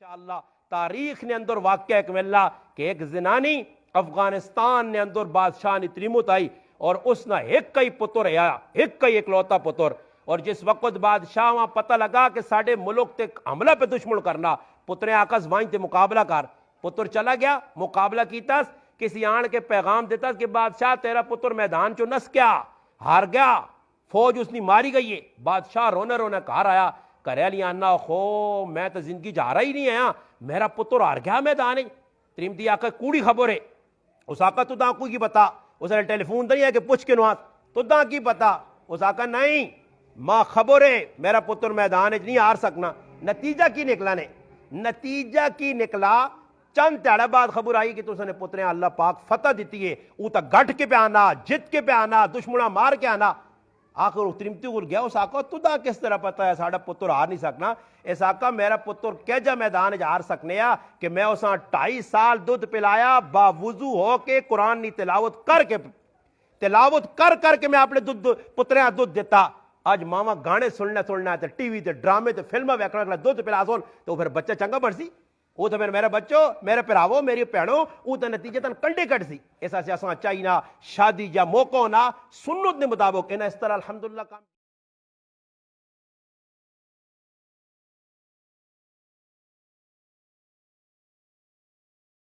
انشاءاللہ تاریخ نے اندر واقعہ ایک ملا کہ ایک زنانی افغانستان نے اندر بادشاہ نے تریمت آئی اور اس نے ایک کئی پتر آیا، ایک کئی اکلوتا پتر، اور جس وقت بادشاہ وہاں پتہ لگا کہ ساڑھے ملک تے حملہ پہ دشمن کرنا، پتریں آکس وائن تے مقابلہ کر، پتر چلا گیا مقابلہ کیتا، کسی آن کے پیغام دیتا کہ بادشاہ تیرا پتر میدان چو نس کیا، ہار گیا، فوج اس نے ماری گئی ہے۔ بادشاہ رونے رونے کار آیا، کرے لیا آنا خو میں تو زندگی جا رہا ہی نہیں آیا، میرا پتر ہار گیا میدان ہے۔ تریمتی آکا کوڑی خبر ہے، اس آکا تو داں کوئی کی بتا، اس نے ٹیلی فون دنیا کہ پوچھ کے نواز تو داں کی بتا، اس آکا نہیں ماں خبر ہے میرا پتر میدان ہے نہیں ہار سکنا۔ نتیجہ کی نکلا نے، نتیجہ کی نکلا چند تیڑا بعد خبر آئی کہ تو اس نے پتریں اللہ پاک فتح دیتی ہے، او تا گھٹ کے پہ آنا، جت کے پہ آنا، دشمنہ مار کے آنا۔ آخر تریمتی گر گیا، اس آقا تو دا کس طرح پتا ہے ساڑھا پتر ہار نہیں سکنا؟ اس آقا میرا پتر کیجا میدان ہار سکنے یا کہ میں اساں 2.5 سال دودھ پلایا باوضو ہو کے قرآن نی تلاوت کر کے میں اپنے پتریاں دودھ دیتا۔ آج ماما گانے سننا ہے ٹی وی تے ڈرامے تے فلمہ ویکھنا دودھ پلا سون تو پھر بچہ چنگا بڑھ سی، وہ تو پھر میرے بچوں میرے پراو میری پیڑوں وہ تو نتیجہ تن کنڈے کٹ سی۔ ایسا سے اساں چاہیے نا شادی یا موقع نہ سنت نے مطابق انہاں اس طرح الحمدللہ کام